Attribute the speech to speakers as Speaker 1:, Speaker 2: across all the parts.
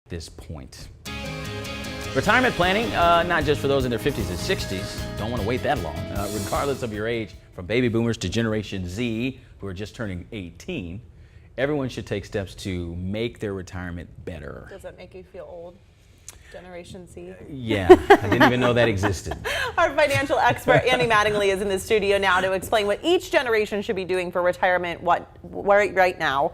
Speaker 1: this point. Retirement planning, not just for those in their 50s and 60s, don't want to wait that long. Regardless of your age, from baby boomers to Generation Z, who are just turning 18, everyone should take steps to make their retirement better.
Speaker 2: Does that make you feel old? Generation Z?
Speaker 1: Yeah, I didn't even know that existed.
Speaker 2: Our financial expert, Andy Mattingly, is in the studio now to explain what each generation should be doing for retirement right now.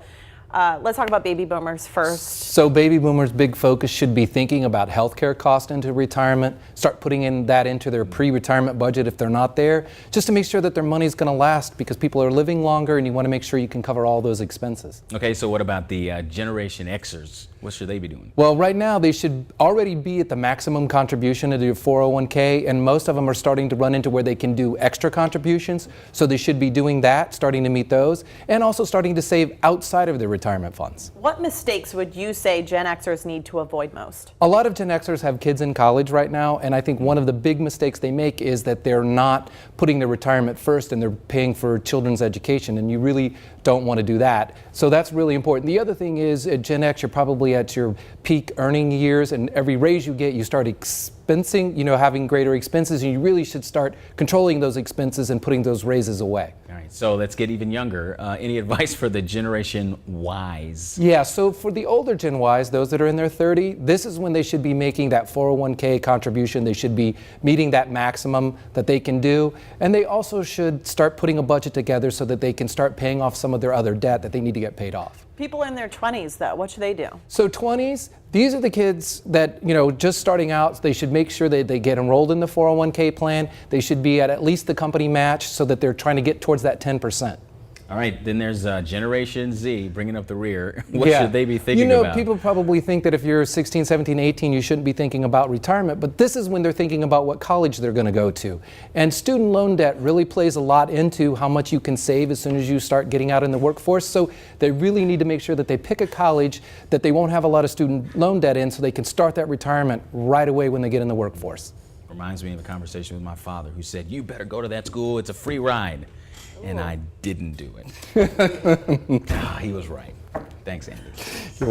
Speaker 2: Let's talk about baby boomers first.
Speaker 3: So baby boomers' big focus should be thinking about healthcare cost into retirement, start putting that into their pre-retirement budget if they're not there, just to make sure that their money's going to last, because people are living longer and you want to make sure you can cover all those expenses.
Speaker 1: Okay, so what about the Generation Xers? What should they be doing?
Speaker 3: Well, right now they should already be at the maximum contribution into your 401k, and most of them are starting to run into where they can do extra contributions, so they should be doing that, starting to meet those, and also starting to save outside of their retirement funds.
Speaker 2: What mistakes would you say Gen Xers need to avoid most?
Speaker 3: A lot of Gen Xers have kids in college right now, and I think one of the big mistakes they make is that they're not putting their retirement first and they're paying for children's education, and you really don't want to do that. So that's really important. The other thing is, at Gen X, you're probably at your peak earning years, and every raise you get, you start expensing, having greater expenses, and you really should start controlling those expenses and putting those raises away.
Speaker 1: All right, so let's get even younger. Any advice for the Generation Ys?
Speaker 3: Yeah, so for the older Gen Ys, those that are in their 30, this is when they should be making that 401k contribution. They should be meeting that maximum that they can do. And they also should start putting a budget together so that they can start paying off some of their other debt that they need to get paid off.
Speaker 2: People in their 20s, though, what should they do?
Speaker 3: So 20s, these are the kids that, just starting out. They should make sure that they get enrolled in the 401k plan. They should be at least the company match so that they're trying to get towards that 10%.
Speaker 1: All right, then there's Generation Z bringing up the rear. What should they be thinking about?
Speaker 3: People probably think that if you're 16, 17, 18, you shouldn't be thinking about retirement, but this is when they're thinking about what college they're going to go to. And student loan debt really plays a lot into how much you can save as soon as you start getting out in the workforce. So they really need to make sure that they pick a college that they won't have a lot of student loan debt in, so they can start that retirement right away when they get in the workforce.
Speaker 1: Reminds me of a conversation with my father, who said, "You better go to that school, it's a free ride." And I didn't do it. He was right. Thanks, Andy.